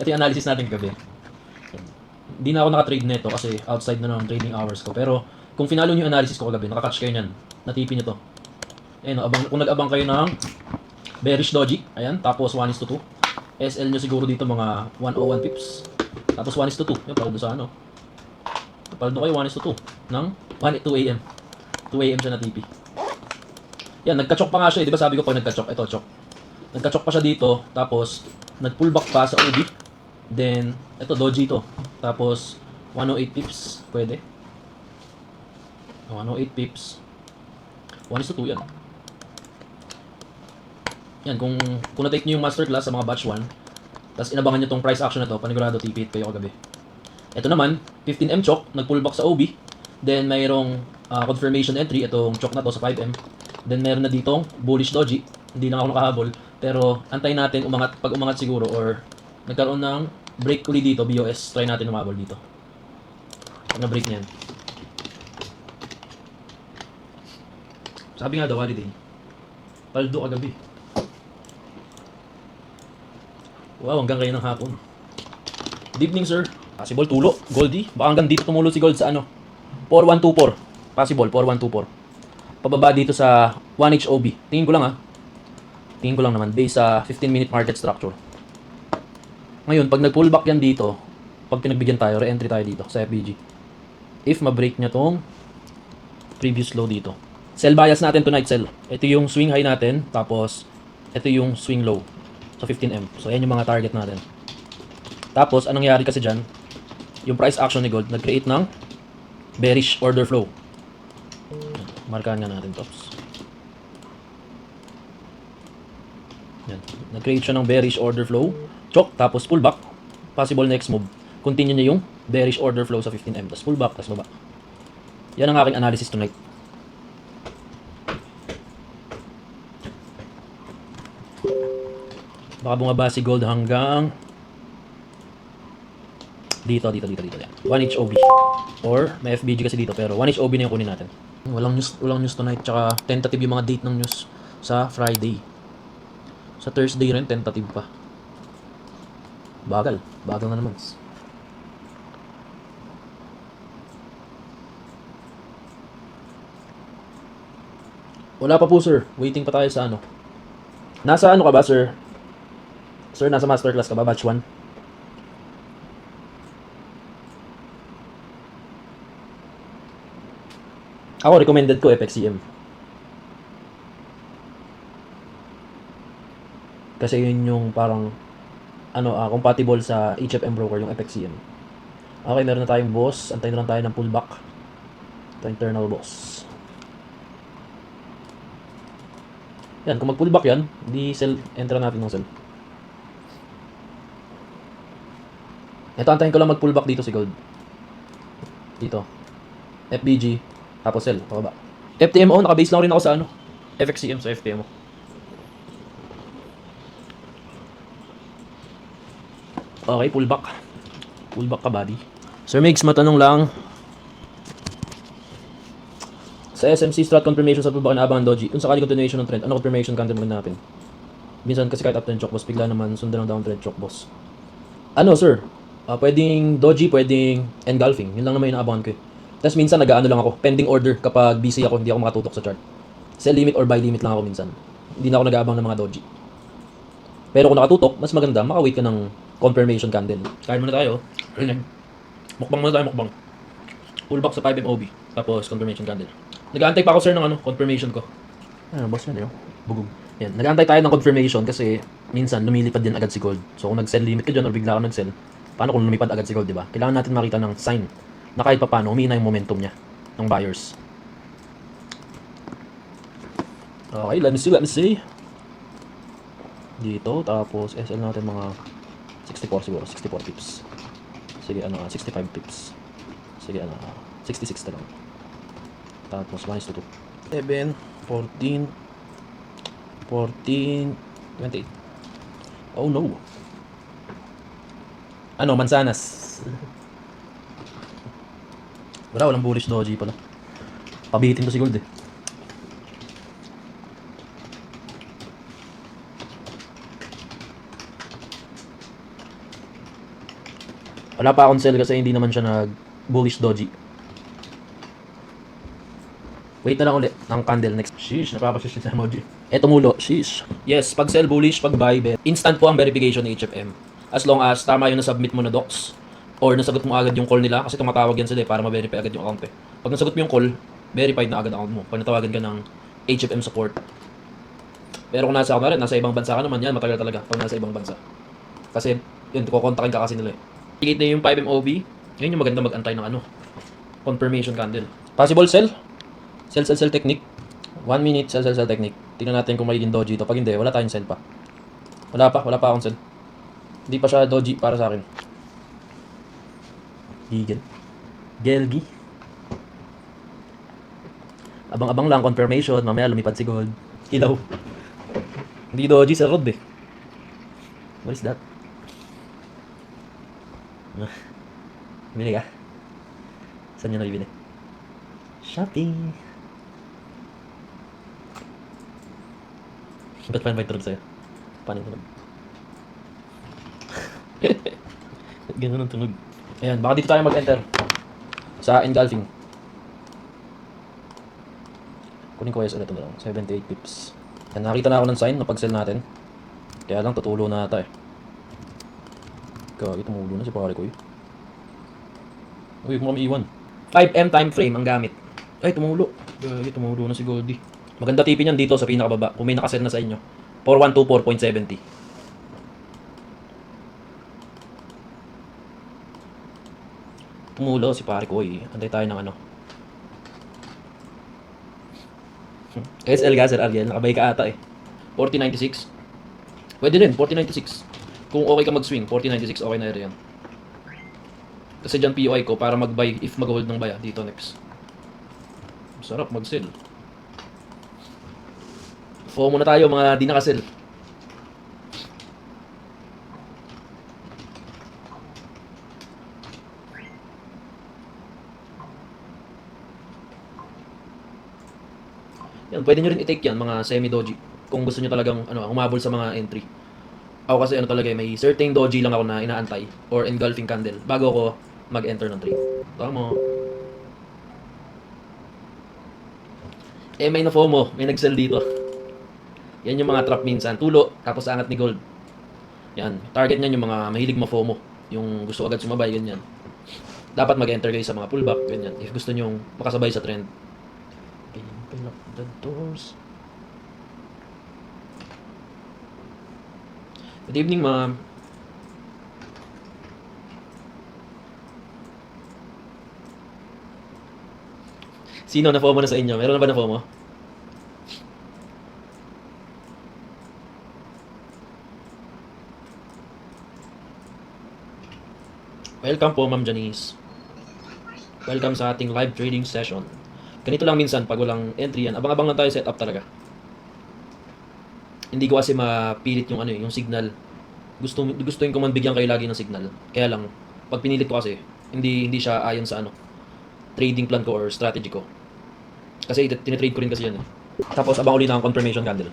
Ito yung analysis natin gabi. Hindi na ako naka-trade nito kasi outside na ng trading hours ko. Pero kung finalo nyo yung analysis ko kagabi, nakakatch kayo nyan. Natipin nyo to. Ayun, kung nag-abang kayo ng bearish doji, ayan, tapos 1:2. SL nyo siguro dito mga 101 pips. Tapos 1:2. Yung paldo sa ano. Paldo kayo 1:2 ng 2 AM. 2 AM siya na TP. Yan, nagka-chok pa nga siya eh. Di ba sabi ko pag nagka-chok? Ito, chok. Nagka-chok pa siya dito. Tapos, nag-pullback pa sa OB. Then, ito, doji to. Tapos, 108 pips. Pwede. 108 pips. 1:2 yan. Yan, kung na-take nyo yung masterclass sa mga batch 1, tapos inabangan nyo tong price action na to, panigurado TP it kayo kagabi. Ito naman, 15M chok, nag-pullback sa OB. Then, mayroong confirmation entry, itong chok na to sa 5M. Then, meron na ditong bullish doji. Hindi lang ako nakahabol. Pero, antay natin umangat, pag umangat siguro, or nagkaroon ng break uli dito, BOS, try natin umabol dito. Pag na-break niyan. Sabi nga daw, holiday. Paldo kagabi. Wow, hanggang kayo ng hapon. Good evening, sir. Possible, tulo. Goldie. Baka hanggang dito tumulo si Gold sa ano. 4124. Possible, 4124. Pababa dito sa 1H OB. Tingin ko lang ha. Tingin ko lang naman. Based sa 15-minute market structure. Ngayon, pag nag-pullback yan dito, pag pinagbigyan tayo, re-entry tayo dito sa FBG. If ma-break niya tong previous low dito. Sell bias natin tonight, sell. Ito yung swing high natin, tapos ito yung swing low sa 15M. So, ayan yung mga target natin. Tapos, anong nangyari kasi dyan, yung price action ni Gold, nag-create ng bearish order flow. Markahan nga natin, tops. Yan. Nag-create siya ng bearish order flow. Chok, tapos pullback. Possible next move. Continue niya yung bearish order flow sa 15M. Tapos pullback, tapos baba. Yan ang aking analysis tonight. Baka bumaba si Gold hanggang dito. Yan. 1H OB. Or may FBG kasi dito, pero 1H OB na yung kunin natin. Walang news tonight, tsaka tentative yung mga date ng news sa Friday. Sa Thursday rin, tentative pa. Bagal na naman. Wala pa po, sir. Waiting pa tayo sa ano. Nasa ano ka ba, sir? Sir, nasa masterclass ka ba? Batch 1? Ako, recommended ko FXCM. Kasi yun yung parang compatible sa HFM broker, yung FXCM. Okay, meron na tayong boss. Antayin na lang tayo ng pullback. Ito internal boss. Yan, kung mag-pullback yan, di sell, enter natin ng sell. Ito, antayin ko lang mag-pullback dito si Gold. Dito. FBG. Tapos sell, pababa. FTMO, naka-base lang rin ako sa FXCM sa FTMO. Okay, pullback. Pullback ka, buddy. Sir Migs, matanong lang. Sa SMC strat confirmation sa pullback na abangan doji, kung sakali continuation ng trend, ano confirmation candle naman natin? Minsan kasi kahit uptrend chok boss, bigla naman sundan ng downtrend chok boss. Ano, sir? Pwedeng doji, pwedeng engulfing. Yun lang naman yung inaabangan ko eh. Tapos minsan nag-ano lang ako, pending order kapag busy ako, hindi ako makatutok sa chart. Sell limit or buy limit lang ako minsan. Hindi na ako nag-aabang ng mga doji. Pero kung nakatutok, mas maganda, makawait ka ng confirmation candle. Kain muna tayo. Mukbang muna tayo, mukbang. Pullback sa 5M OB, tapos confirmation candle. Nag-aantay pa ako, sir, ng confirmation ko. Boss yan, bugog. Yan, nag-aantay tayo ng confirmation kasi minsan lumilipad din agad si Gold. So kung nag-sell limit ka dyan or bigla ka nag-sell, paano kung lumipad agad si Gold, di ba? Kailangan natin makita ng sign na kahit pa paano, humina yung momentum niya ng buyers. Okay, let me see. Dito, tapos SL natin mga 64 siguro, 64 pips. Sige, 65 pips. Sige, 66 na lang. Tapos 1:2. 7, 14, 28. Oh no. Mansanas. Walang bullish doji pala. Pabitin to si Gold eh. Wala pa akong sell kasi hindi naman siya nag-bullish doji. Wait na lang ulit ng candle next. Sheesh, napapashish sa emoji. Eto mulo, sheesh. Yes, pag sell bullish, pag buy, instant po ang verification ng HFM. As long as tama yung nasubmit mo na docs or nasagot mo agad yung call nila kasi tumatawag yan sila para ma-verify agad yung account eh. Pag nasagot mo yung call, verified na agad account mo. Pag natawagan ka ng HFM support. Pero kung nasa ako na rin, nasa ibang bansa ka naman yan, matagal talaga pag nasa ibang bansa. Kasi yun, kukontakin ka kasi nila eh. Tigit na yung 5MOB, yun yung maganda mag-antay ng confirmation candle. Possible sell? Sell technique. 1 minute sell technique. Tingnan natin kung magiging doji ito. Pag hindi, wala tayong sell pa. Wala pa akong sell. Hindi pa siya doji para sa akin. Gigil. Gelgi. Abang-abang lang confirmation, mamaya lumipad si gold. Ilaw. Hindi doji sa rod eh. What is that? Bili ka? Saan nyo nabibili? Shopee. Ba't pa invite sa'yo? Paano yung tunog? Ganun ang tunog. Ayan, baka dito tayo mag-enter. Sa engulfing. Kunin ko ulit ito na lang. 78 pips. Yan, nakita na ako ng sign na pag-sell natin. Kaya lang, tutulo na ata eh. Kaya tumulo na si pare ko eh. Uy, huwag mo kami iwan. 5M time frame ang gamit. Ay, tumulo. Kaya tumulo na si Goldie. Maganda tipin yan dito sa pinakababa. Kung may nakasell na sa inyo. 4124.70. Tumulo si pare ko eh. Antay tayo ng SL ka, Sir Ariel. Nakabay ka ata eh. 4096. Pwede rin, 4096. Kung okay ka mag-swing, 4096 okay na rin yan. Kasi dyan POI ko para mag-buy if mag-hold ng buy dito next. Sarap mag-sell. FOMO na tayo mga di nakasell. Yan, pwede nyo rin i-take yan mga semi-doji. Kung gusto nyo talagang humabol sa mga entry. Ako kasi talaga may certain doji lang ako na inaantay or engulfing candle bago ako mag-enter ng trade. Tama. May na FOMO, may nag-sell dito. Yan yung mga trap minsan. Tulo, tapos angat ni gold. Yan. Target niyan yung mga mahilig ma-FOMO. Yung gusto agad sumabay, ganyan. Dapat mag-enter kayo sa mga pullback, ganyan. If gusto nyo makasabay sa trend. Open up the doors. Good evening, ma'am. Sino na FOMO na sa inyo? Meron na ba na FOMO? Welcome po, Ma'am Janice. Welcome sa ating live trading session. Ganito lang minsan pag walang entry yan. Abang-abang lang tayo setup talaga. Hindi ko kasi mapilit yung yung signal. Gustuin ko man bigyan kayo lagi ng signal. Kaya lang pag pinilit ko kasi hindi siya ayon sa trading plan ko or strategy ko. Kasi tinitrade ko rin kasi yan eh. Tapos abang uli na ang confirmation candle.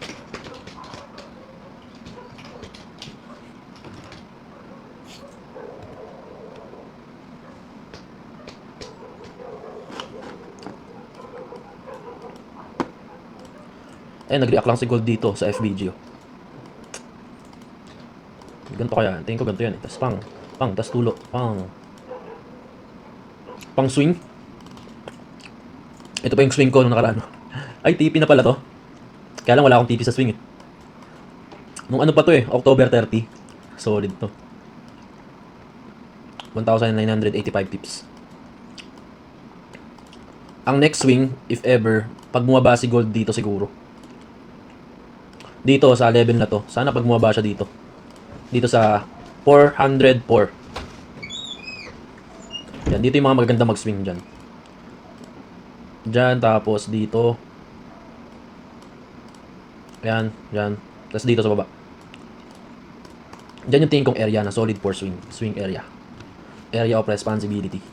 Nag-react lang si Gold dito sa FBG. Ganito kaya. Tingin ko ganito yan eh. Tas tas tulo. Pang swing. Ito pa yung swing ko nung nakaraan. Ay, TP na pala to. Kaya lang wala akong TP sa swing eh. Nung pa to eh, October 30. Solid to. 1,985 pips. Ang next swing, if ever, pag bumaba si Gold dito siguro. Dito sa level na to. Sana pag bumaba siya dito. Dito sa 404. Yan, dito yung mga magaganda mag-swing dyan. Dyan, tapos dito. Yan, dyan. Tapos dito sa baba. Dyan yung tingin kong area na solid for swing. Swing area. Area of responsibility.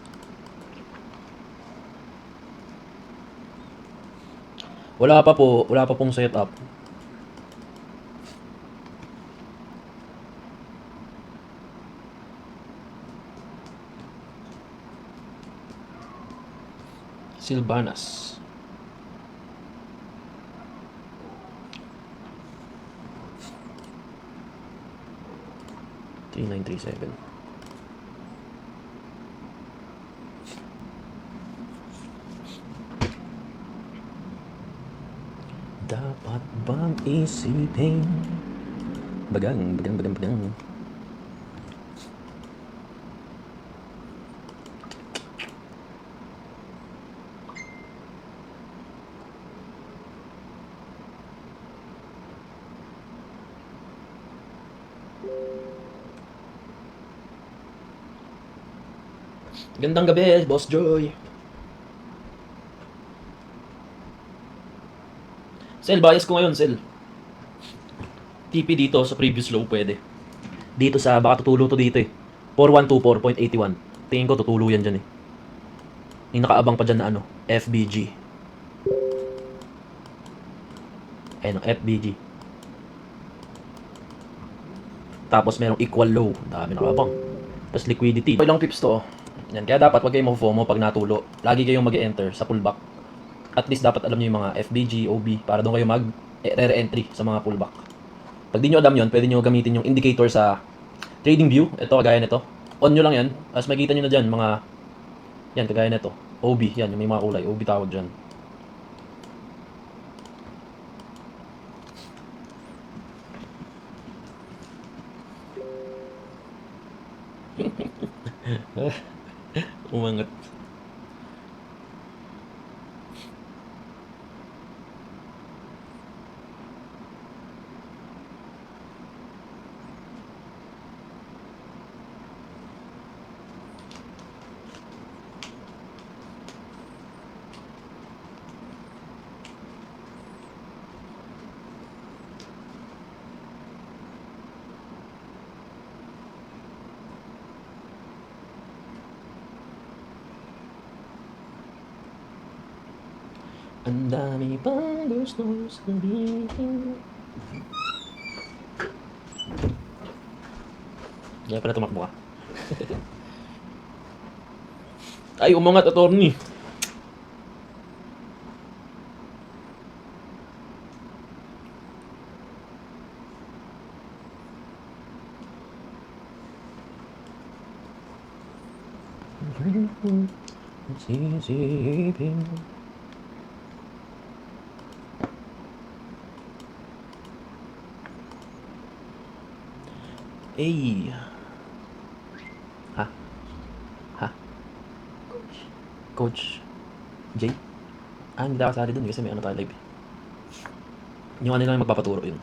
Wala pa pong setup. Silvanas. $3,937. Dapat bang isipin? Bagang. Gandang gabi, Boss Joy. Sel, bias ko ngayon, Sel. TP dito sa previous low pwede. Dito sa, baka tutulo to dito eh. 4124.81. Tingin ko tutulo yan dyan eh. Yung nakaabang pa dyan na ano, FBG. Ayun, FBG. Tapos merong equal low. Dami nakaabang. Tapos liquidity. Ilang pips to oh. Yan, kaya dapat wag kayong mag-FOMO pag natulo. Lagi kayong mag-enter sa pullback. At least dapat alam nyo yung mga FBG, OB para doon kayo mag-re-entry sa mga pullback. Pag di nyo alam yun, pwede nyo gamitin yung indicator sa trading view. Ito, kagaya nito. On nyo lang yan. As makita nyo na dyan, mga yan, kagaya nito. OB, yan, yung may mga kulay. OB tawag dyan. Umangat. Ang dami pang gusto sabihin. Kaya pala tumakbo ka. Ay, umangat, attorney. Sisipin. Eh. Ha? Ha? Coach Jay? Hindi ako kasali dun kasi may ano tayo live. Yung ano lang magpapaturo yun.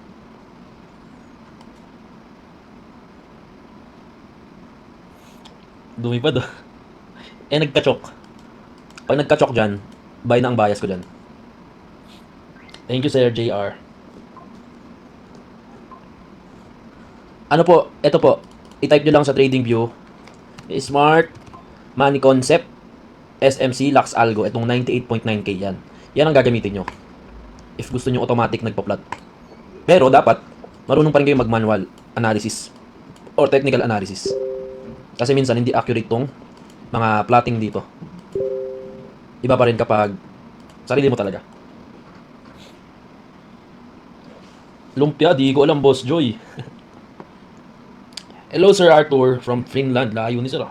Lumipad oh. Nagka-chok. Pag nagka-chok dyan, buy na ang bias ko dyan. Thank you, Sir JR. Ano po, ito po. I-type nyo lang sa trading view. Smart Money Concept SMC Lux Algo. Itong 98.9k yan. Yan ang gagamitin nyo. If gusto nyo automatic nagpa-plot. Pero dapat, marunong pa rin kayo mag-manual analysis. Or technical analysis. Kasi minsan hindi accurate tong mga plotting dito. Iba pa rin kapag sarili mo talaga. Lumpia, di ko alam, Boss Joy. Hello, Sir Arthur from Finland. Layo ni Sir.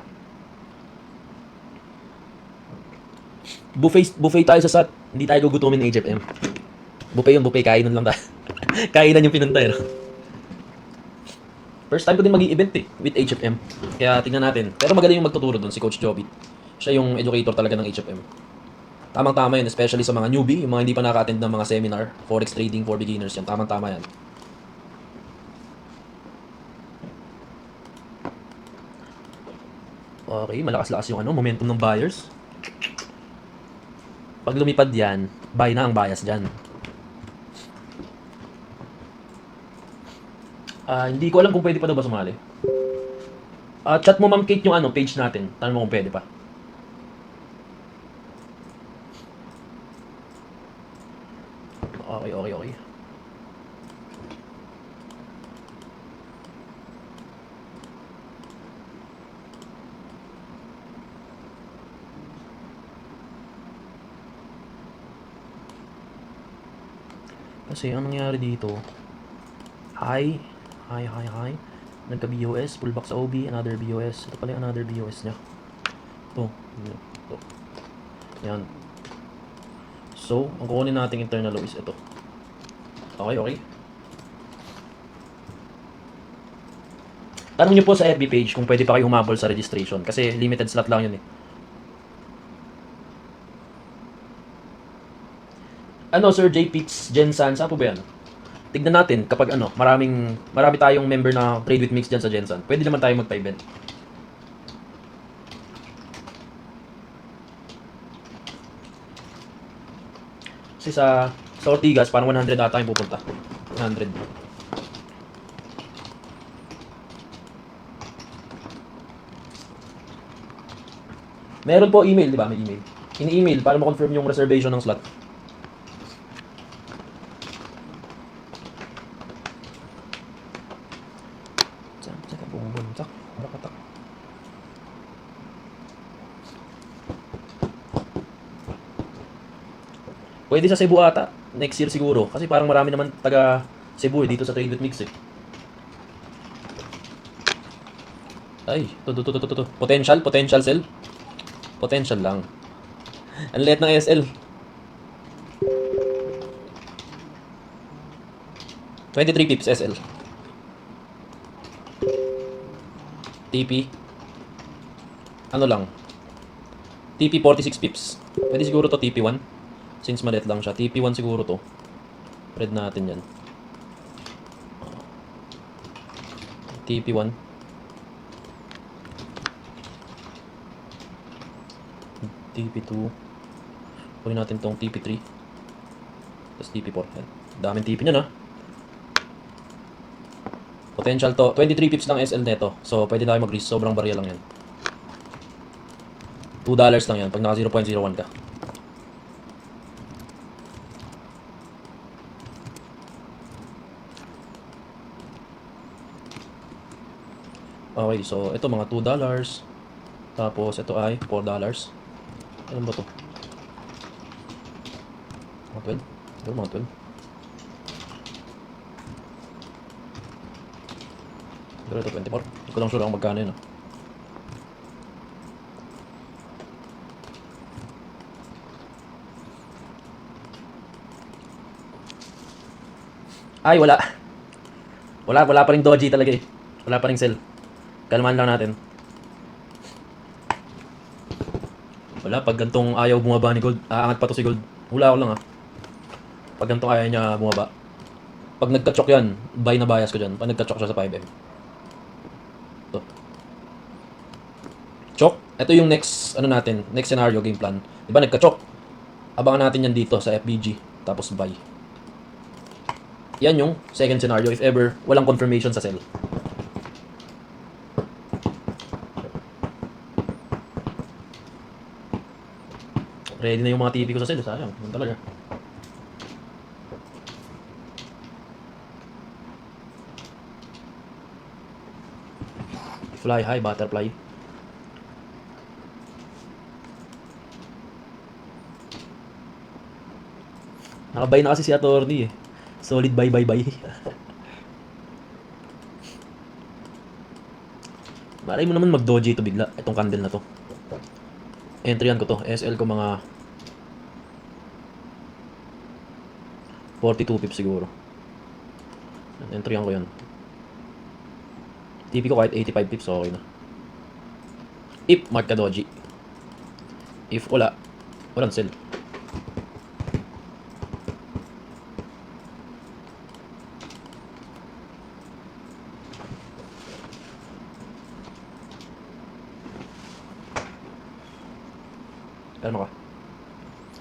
Buffet tayo sa SAT. Hindi tayo gugutumin ng HFM. Buffet yung buffet. Kainan lang tayo. Kainan yung pinantay. No? First time ko din mag-i-event with HFM. Kaya tingnan natin. Pero magaling yung magtuturo doon si Coach Jobit. Siya yung educator talaga ng HFM. Tamang-tama yan, especially sa mga newbie, yung mga hindi pa naka-attend ng mga seminar, Forex Trading for Beginners yan. Tamang-tama yan. Okay, malakas-lakas yung momentum ng buyers. Pag lumipad yan, buy na ang bias dyan. Hindi ko alam kung pwede pa daw ba sumali. Chat mo Ma'am Kate yung page natin. Tanong mo kung pwede pa. Okay. Kasi anong nangyari dito? Hi. Nagka-BOS, pullback sa OB, another BOS. Ito pala yung another BOS niya. Ito. Ito. Yan. So, ang kukunin nating internal low is ito. Okay. Tanong niyo po sa FB page kung pwede pa kayo humabol sa registration kasi limited slot lang yun eh. Ano, Sir J. Pitts, Gensan, saan po ba yan? Tignan natin kapag marami tayong member na trade with mix dyan sa Gensan. Pwede naman tayo magpa-event. Kasi sa Ortigas, parang 100 ata yung pupunta. 100. Meron po email, di ba? May email. Ini-email para ma-confirm yung reservation ng slot. Saka bumubuntak. Makatak. Pwede sa Cebu ata. Next year siguro. Kasi parang marami naman taga Cebu dito sa Trade with Mix eh. Ay, to. Potential sell. Potential lang. Ang liit ng SL. 23 pips SL. TP. Ano lang. TP 46 pips. Pwede siguro to TP1. Since maliit lang siya. TP1 siguro to. Read natin yan. TP1. TP2. Kunin natin tong TP3. Tapos TP4. Yan. Daming TP niyan ha. Potential to. 23 pips lang SL neto. So, pwede tayo mag-risk. Sobrang barya lang yan. $2 lang yan pag naka 0.01 ka. Okay, so ito mga $2. Tapos ito ay $4. Ano ba to? Mga 12? Ito mga 12. Pero ito 24. Hindi ko lang sure kung magkano yun. Ay, wala. Wala pa rin doji talaga eh. Wala pa rin sell. Kalmahan lang natin. Wala, pag gantong ayaw bumaba ni Gold, aangat pa to si Gold. Hula ko lang Pag gantong ayaw niya bumaba. Pag nagka-chok yan, buy na bias ko dyan. Pag nagka-chok siya sa 5M. Ito. Chok. Ito yung next, next scenario game plan. Diba nagka-chok? Abangan natin yan dito sa FBG. Tapos buy. Yan yung second scenario if ever walang confirmation sa sell. Ready na yung mga TP ko sa sell. Sayang. Yun talaga. Fly high, butterfly. Nakabay na kasi si Attorney eh. Solid buy. Malay mo naman mag-doji ito bigla. Itong candle na to. Entryan ko to. SL ko mga 42 pips siguro. Entryan ko yun. TP ko kahit 85 pips, okay na. If mark ka doji. If wala, walang sell. Kalma ka.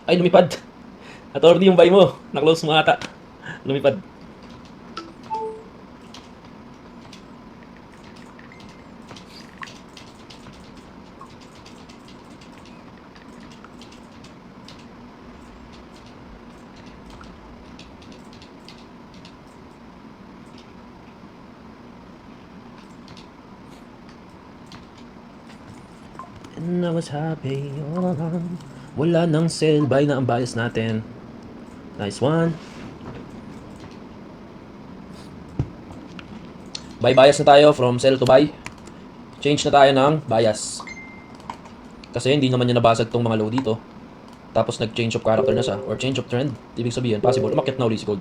Ay, lumipad. Attorney yung buy mo. Na-close mo ata. Lumipad. And I was happy all along. Wala nang sell, buy na ang bias natin. Nice one. Buy bias na tayo from sell to buy. Change na tayo ng bias. Kasi hindi naman niya nabasag tong mga low dito. Tapos nag-change of character na siya or change of trend. Ibig sabihin, possible umakyat na uli si gold.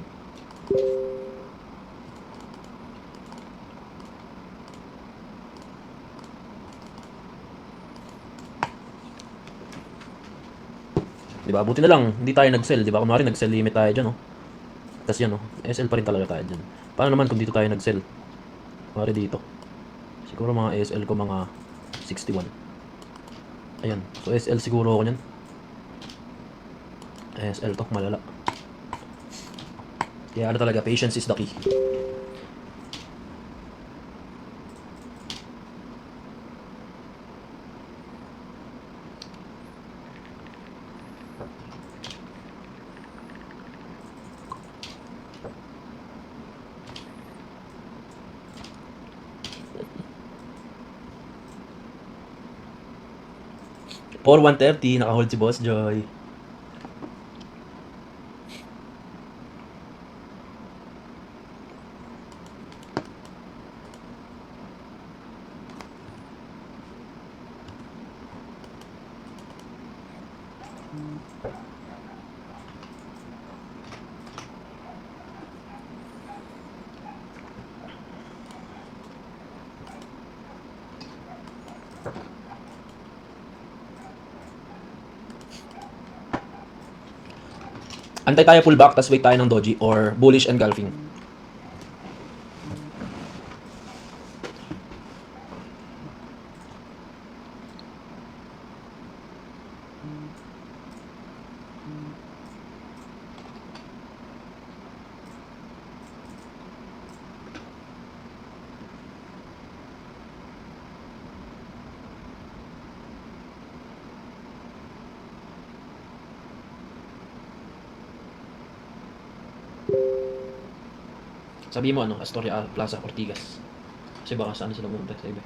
Diba? Buti na lang, hindi tayo nag-sell. Diba? Kunwari nag-sell limit tayo dyan, oh. Tapos yan, oh. SL pa rin talaga tayo dyan. Paano naman kung dito tayo nag-sell? Kunwari dito. Siguro mga SL ko mga 61. Ayan. So SL siguro ako nyan. SL to, malala. Kaya ano talaga, patience is the key. For 130, nakahold si Boss Joy. Antay tayo pullback, tapos wait tayo ng doji or bullish engulfing. Sabi mo ano, Astoria Plaza, Ortigas. Kasi baka saan sila pumunta sa iba.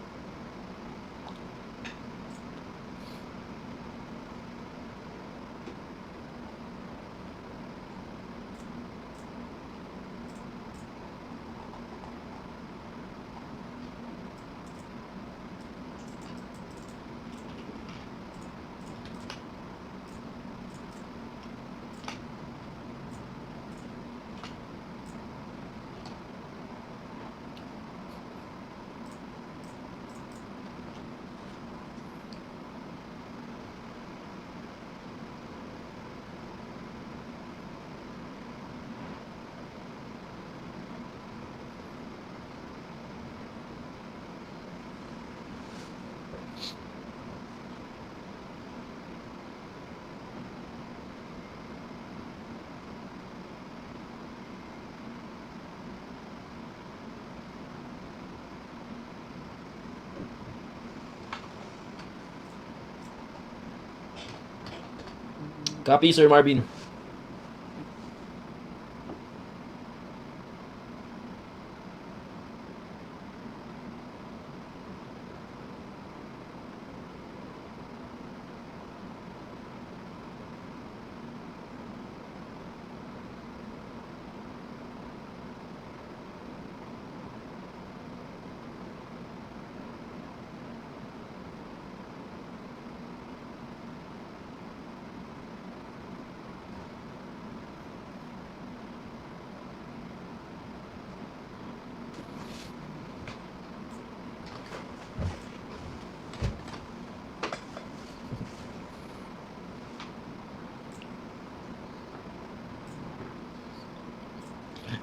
Copy, Sir Marvin.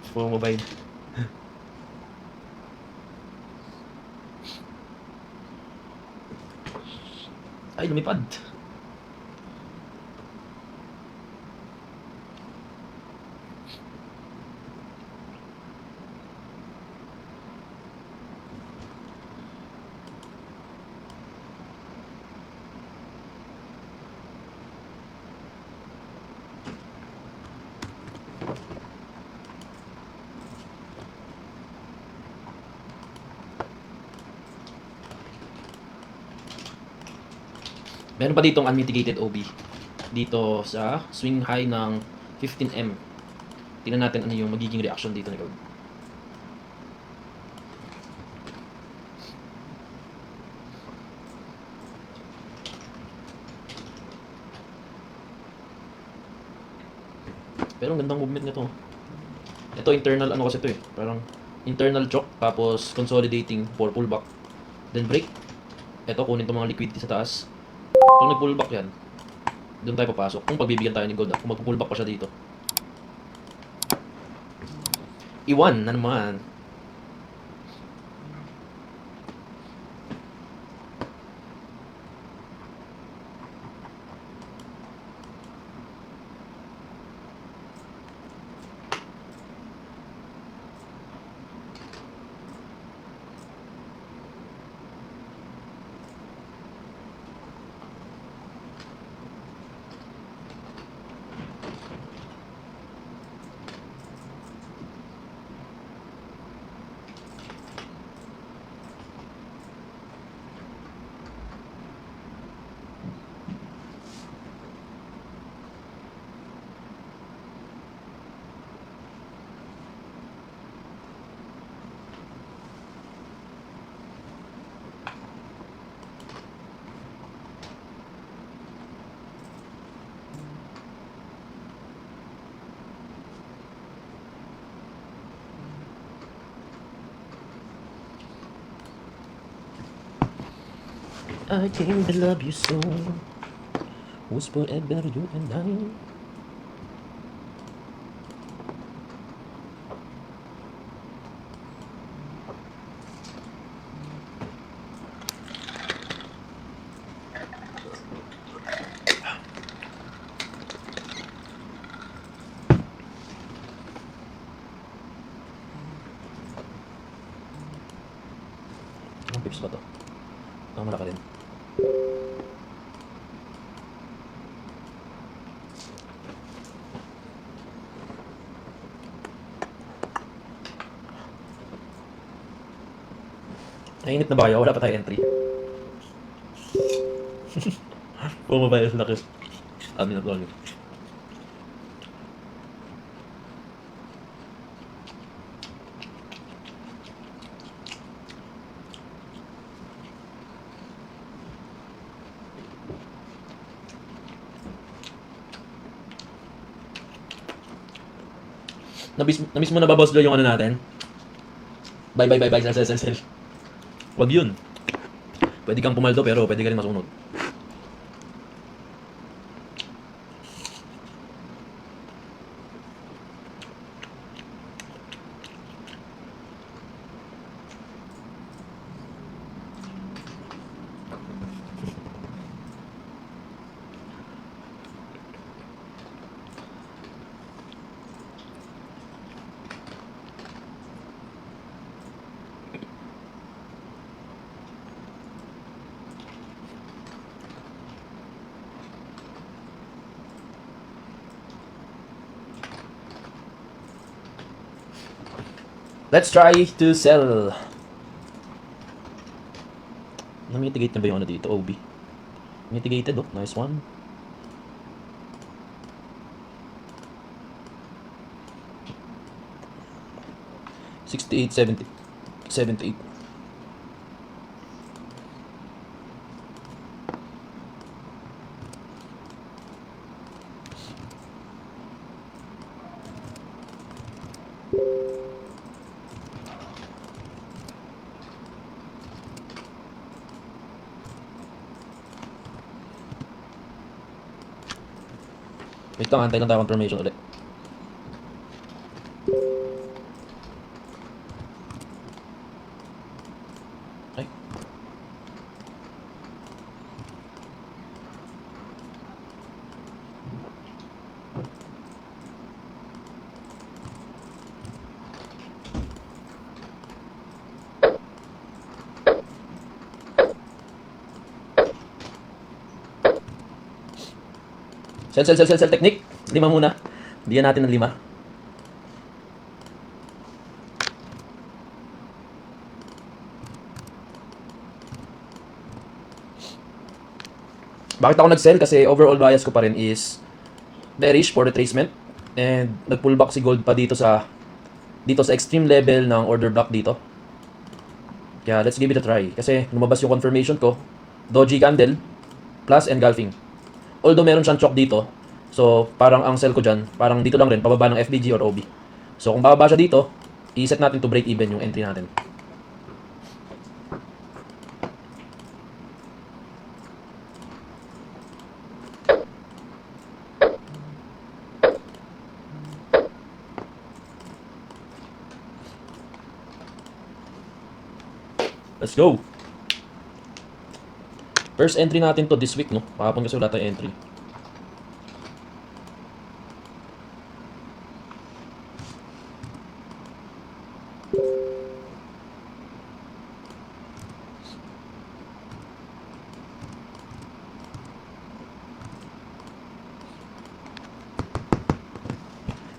For mobile. Ay, lumipad. Meron pa ditong unmitigated OB dito sa swing high ng 15M. Tingnan natin ano yung magiging reaction dito ni gold. Pero ang gandang movement nito. Ito internal ano kasi ito eh. Parang internal choke tapos consolidating for pullback. Then break. Ito kunin tong mga liquidity sa taas. Pag nag-pullback yan, doon tayo papasok. Kung pagbibigyan tayo ni gold, kung mag-pullback pa siya dito. Iwan na naman. I came to love you so. Was forever you and I. Anong pips ba to? Malaki din. Nainit na ba kayo? Wala pa tayo entry. Bumaba yung laki. Amin na vlog. Namiss mo na ba, Boss Lo, yung ano natin? Bye, sell. Wag yun. Pwede kang pumaldo pero pwede ka rin masunod. Let's try to sell. Na-mitigate na ba yung ano dito? OB. Mitigated, oh. Nice one. $68, $70, $78. Wait lang, antay lang tayo confirmation ulit. Ay. Sell technique. 5 muna. Bigyan natin ng 5. Bakit ako nag-sell? Kasi overall bias ko pa rin is bearish for retracement. And nag-pullback si gold pa dito sa extreme level ng order block dito. Kaya let's give it a try. Kasi lumabas yung confirmation ko. Doji candle plus engulfing. Although meron siyang chok dito, So, parang ang sell ko dyan, parang dito lang rin, pababa ng FBG or OB. So, kung bababa siya dito, i-set natin to break even yung entry natin. Let's go! First entry natin to this week, no? Pakapon kasi wala tayong entry.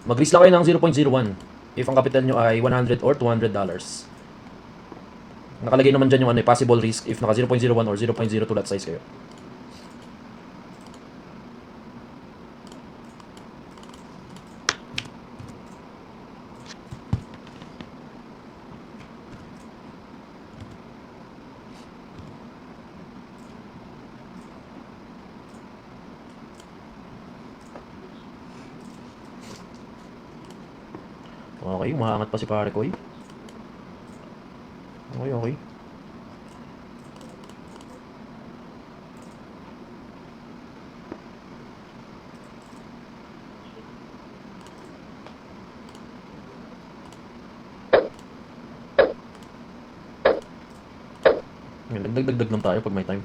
Mag-risk lang kayo ng 0.01 if ang capital nyo ay $100 or $200. Nakalagay naman dyan yung possible risk if naka 0.01 or 0.02 lot size kayo. Okay, umaangat pa si pare ko eh. Okay, okay. Dagdag lang tayo pag may time.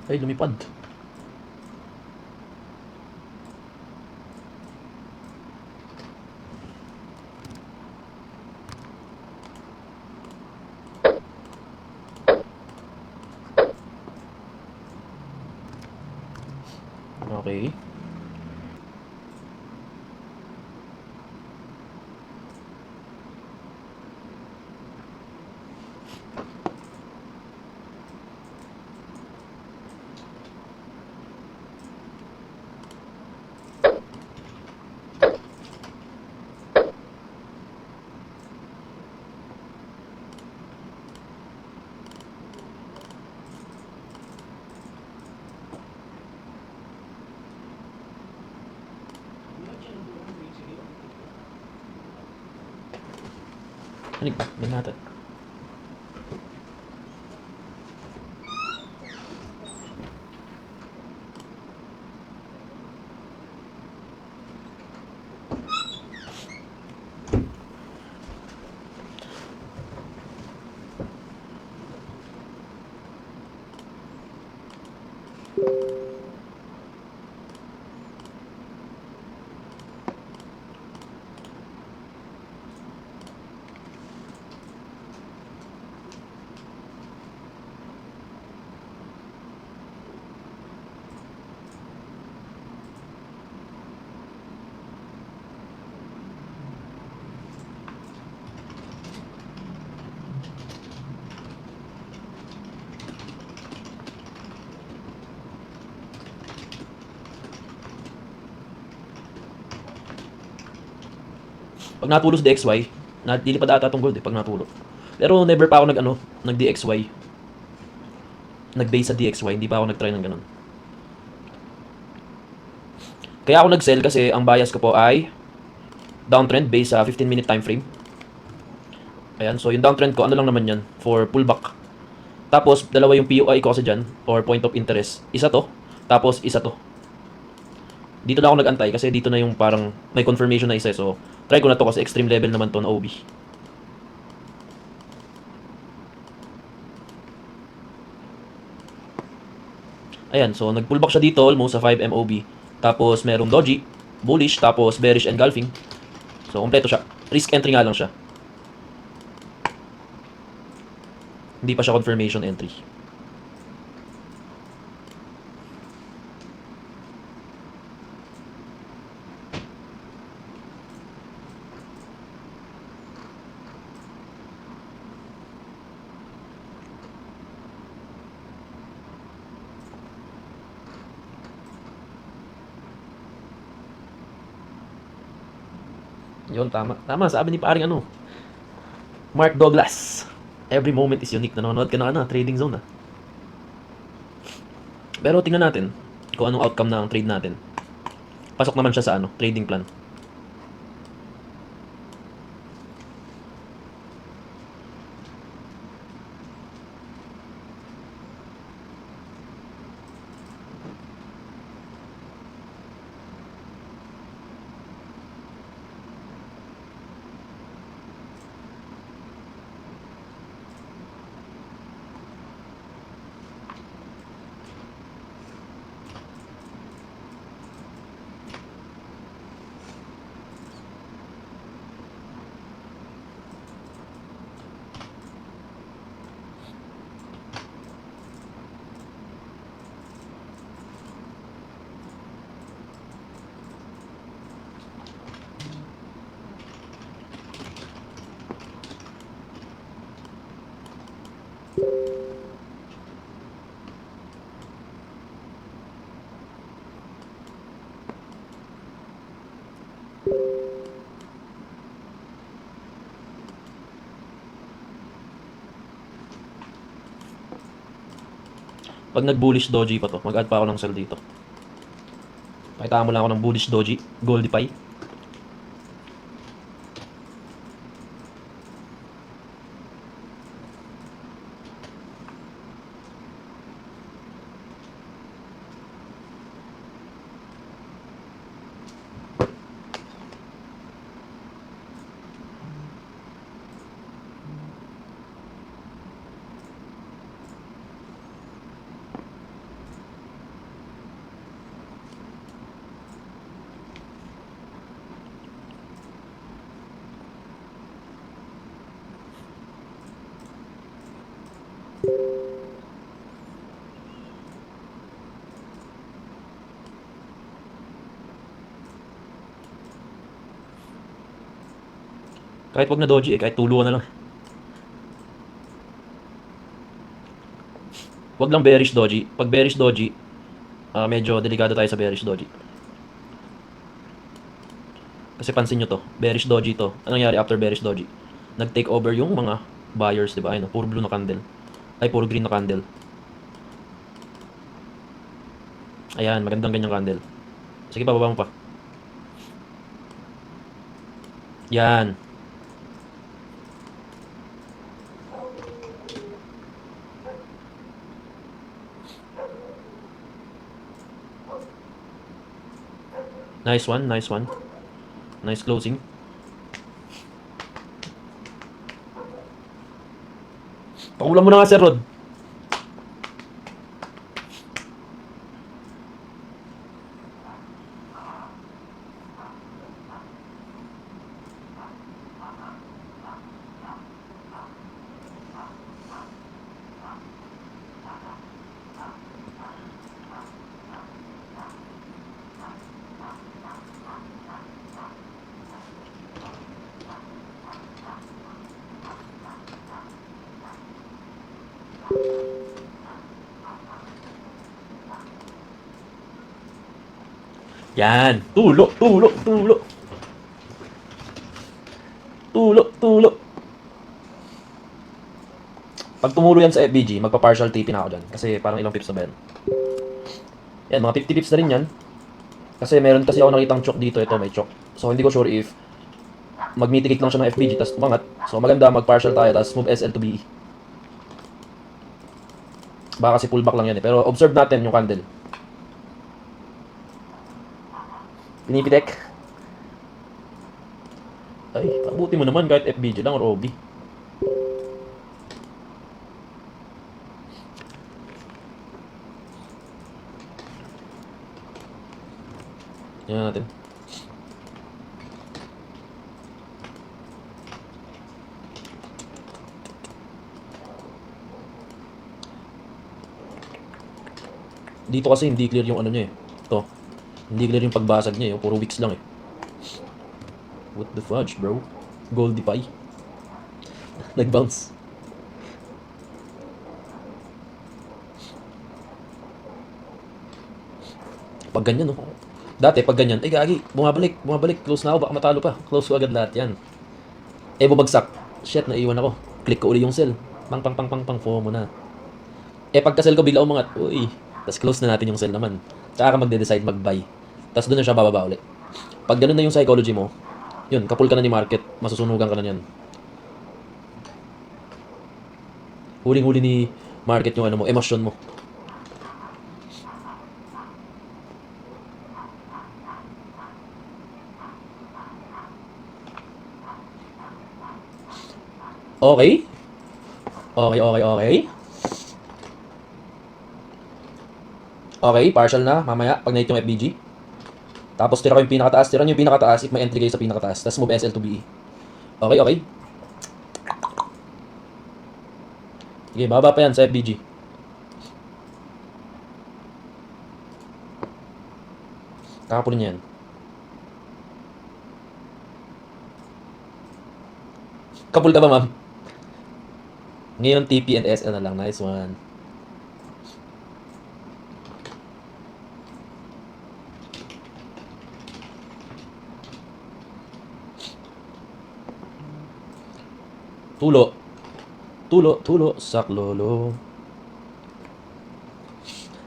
Ay, lumipad. Okay. Ano ba? May natin. Pag natulos DXY, lilipad ata itong gold pag natulo. Pero never pa ako nag-DXY. Nag-base sa DXY, hindi pa ako nag-try ng ganun. Kaya ako nag-sell kasi ang bias ko po ay downtrend based sa 15-minute time frame. Ayan, so yung downtrend ko, ano lang naman yan, for pullback. Tapos, dalawa yung POI ko kasi dyan, or point of interest. Isa to, tapos isa to. Dito na ako nag-antay kasi dito na yung parang may confirmation na isa. So, try ko na to kasi extreme level naman to na OB. Ayan, so nag-pullback siya dito almost sa 5 MOB. Tapos merong doji, bullish, tapos bearish engulfing. So, kompleto siya. Risk entry nga lang siya. Hindi pa siya confirmation entry. Yun, tama. Tama, sabi ni paring ano, Mark Douglas. Every moment is unique. Nanonood ka na trading zone Pero tingnan natin kung anong outcome ng trade natin. Pasok naman siya sa trading plan. Pag nag-bullish doji pa to, mag-add pa ako ng sell dito. Pakita mo lang ako ng bullish doji, Goldie Pie. Kahit wag na doji kahit tuluan na lang. Wag lang bearish doji. Pag bearish doji, medyo delikado tayo sa bearish doji. Kasi pansin nyo to, bearish doji to. Anong nangyari after bearish doji? Nag-take over yung mga buyers, di ba? Ayun, puro blue na candle. Ay, puro green na candle. Ayan, magandang ganyang candle. Sige, bababa mo pa. Yan. Nice one, nice one. Nice closing. Pakulang mo na nga, Sir Rod. Yan. Tulo, tulo, tulo. Tulo, tulo. Pag tumulo yan sa FBG, magpa-partial TP na ako dyan. Kasi parang ilang pips na ba yan? Yan, mga 50 pips na rin yan. Kasi meron kasi ako nakitang chok dito. Ito, may chok. So, hindi ko sure if mag-mitigate lang siya ng FBG, tapos umangat. So, maganda, mag-partial tayo, tapos move SL to BE. Baka kasi pullback lang yan eh. Pero observe natin yung candle. Pinipitek. Ay, pabuti mo naman kahit FBG lang or OB. Yan natin. Dito kasi hindi clear yung ano niya eh. Ito. Hindi clear yung pagbasag niya eh. Puro wicks lang eh. What the fudge, bro? Goldie Pie. Nag-bounce. Pag ganyan, no? Dati, pag ganyan, ay gagi, bumabalik, close na ako, baka matalo pa. Close ko agad lahat yan. Eh, bumagsak. Shit, naiwan ako. Click ko uli yung sell. Pang, FOMO na. Eh, pagka sell ko, bigla umangat. Uy, tapos close na natin yung sell naman. Tsaka ka magde-decide mag-buy. Tapos doon na siya bababa ulit. Pag ganun na yung psychology mo, yun, kapul ka na ni market, masusunugan ka na yan. Huling-huli ni market yung ano mo, emosyon mo. Okay? Okay. Okay, partial na, mamaya, pag na-hit yung FBG. Tapos tira ko yung pinakataas, tira nyo yung pinakataas if may entry kayo sa pinakataas. Tapos move SL to BE. Okay. Sige, baba pa yan sa FBG. Kakapulin yan. Kapul ka ba, ma'am? Ngayon, TP and SL na lang. Nice one. Tulo, saklolo.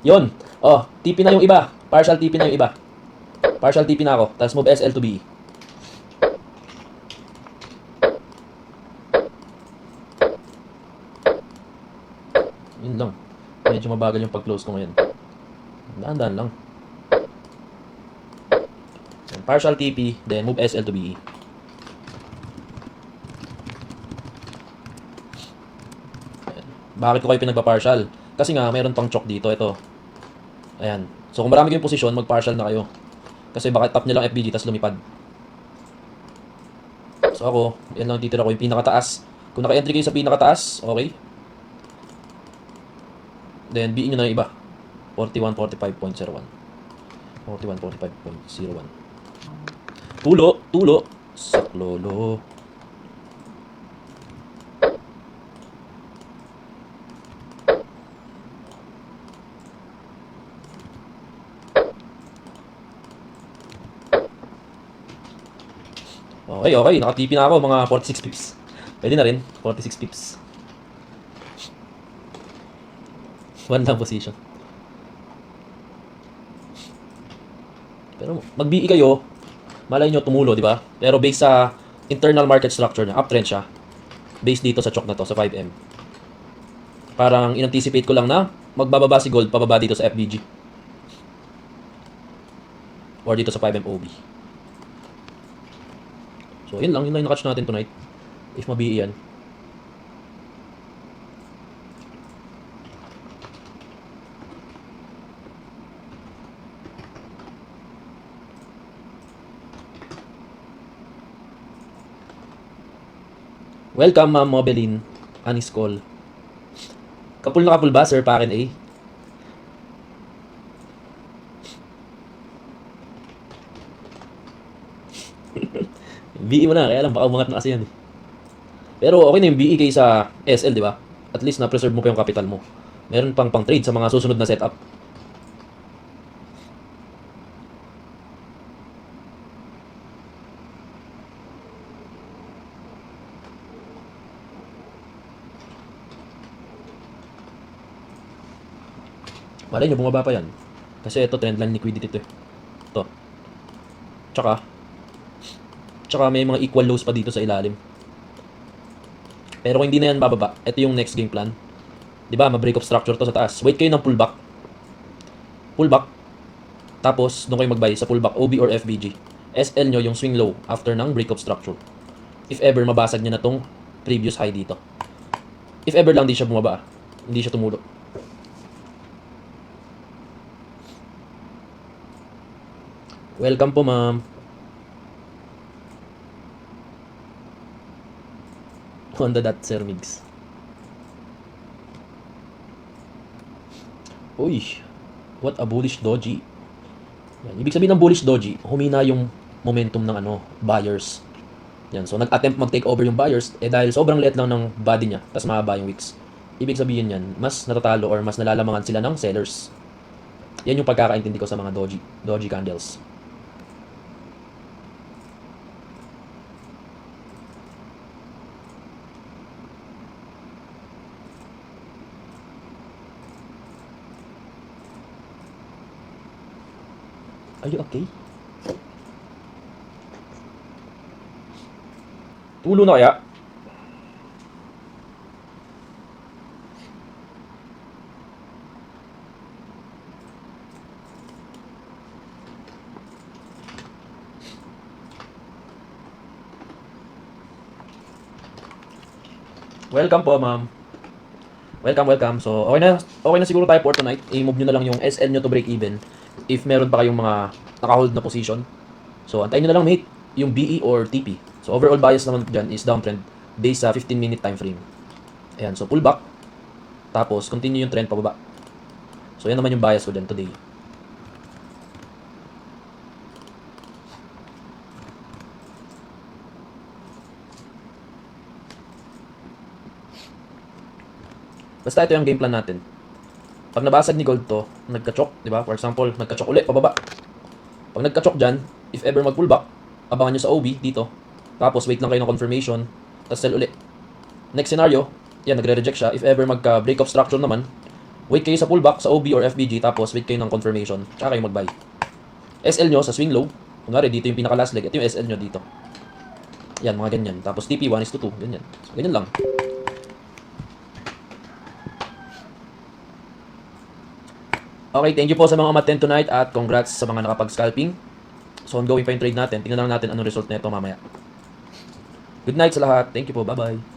Yon. Oh, TP na yung iba. Partial TP na yung iba. Partial TP na ako. Tapos move SL to BE. Yun lang. Medyo mabagal yung pag-close ko ngayon. Daan-daan lang. Partial TP, then move SL to BE. Bakit ko kayo pinagpa-partial? Kasi nga, mayroon pang chok dito. Ito. Ayan. So, kung marami kayong posisyon, mag-partial na kayo. Kasi baka tap nyo lang FBG, tas lumipad. So, ako, yan lang titira ko yung pinakataas. Kung naka-entry kayo sa pinakataas, okay. Then, BE nyo na yung iba. 41.45.01. 41.45.01. Tulo. Saklolo. Okay. Naka-TP na ako, mga 46 pips. Pwede na rin, 46 pips. One lang position. Pero mag-BE kayo, malay nyo tumulo, di ba? Pero based sa internal market structure niya, uptrend siya. Based dito sa chok na to, sa 5M. Parang in-anticipate ko lang na magbababa si gold, pababa dito sa FBG. Or dito sa 5M OB. So, yun lang yung nakatch natin tonight. If mabi'i yan. Welcome, Ma'am Mobeline. Anis call. Kapul na kapul ba, Sir Pakin A? BE mo na, kaya lang baka umangat na kasi yan. Pero okay na yung BE kaysa SL, di ba? At least na-preserve mo pa yung capital mo. Meron pang trade sa mga susunod na setup. Malay nyo, bumaba pa yan. Kasi ito, trendline liquidity ito eh. Ito. Tsaka may mga equal lows pa dito sa ilalim. Pero kung hindi na yan bababa, ito yung next game plan. Diba, ma-break of structure to sa taas. Wait kayo ng pullback. Tapos, doon kayo mag-buy sa pullback, OB or FBG. SL nyo yung swing low after ng break of structure. If ever, mabasag nyo na tong previous high dito. If ever lang, di siya bumaba. Hindi siya tumulo. Welcome po, ma'am. On the dot, Sir Migs. Uy, what a bullish doji. Yan. Ibig sabihin ng bullish doji, humina yung momentum ng buyers. Yan. So, nag-attempt mag-take over yung buyers, dahil sobrang liit lang ng body niya, tas mahaba yung wicks. Ibig sabihin yan, mas natatalo or mas nalalamangan sila ng sellers. Yan yung pagkakaintindi ko sa mga doji candles. Are you okay? Tulo na kaya? Welcome po, ma'am. Welcome. So, okay na siguro tayo for tonight. I-move nyo na lang yung SL nyo to break even. If meron pa kayong mga naka-hold na position. So, antayin nyo na lang, mate, yung BE or TP. So, overall bias naman dyan is downtrend based sa 15-minute time frame. Ayan, so pullback. Tapos, continue yung trend pababa. So, yan naman yung bias ko dyan today. Basta ito yung game plan natin. Pag nabasag ni gold to, nagka-chok, di ba? For example, nagka-chok ulit, pababa. Pag nagka-chok dyan, if ever mag-pullback, abangan nyo sa OB dito. Tapos, wait lang kayo ng confirmation. Tapos, sell ulit. Next scenario, yan, nagre-reject siya. If ever magka-break of structure naman, wait kayo sa pullback, sa OB or FBG, tapos wait kayo ng confirmation. Tsaka kayo mag-buy. SL nyo sa swing low. Kunwari, dito yung pinaka-last leg. Ito yung SL nyo dito. Yan, mga ganyan. Tapos, TP 1:2. Ganyan. So, ganyan lang. Okay, thank you po sa mga umattend tonight at congrats sa mga nakapag-scalping. So, ongoing pa yung trade natin. Tingnan lang natin anong result nito mamaya. Good night sa lahat. Thank you po. Bye-bye.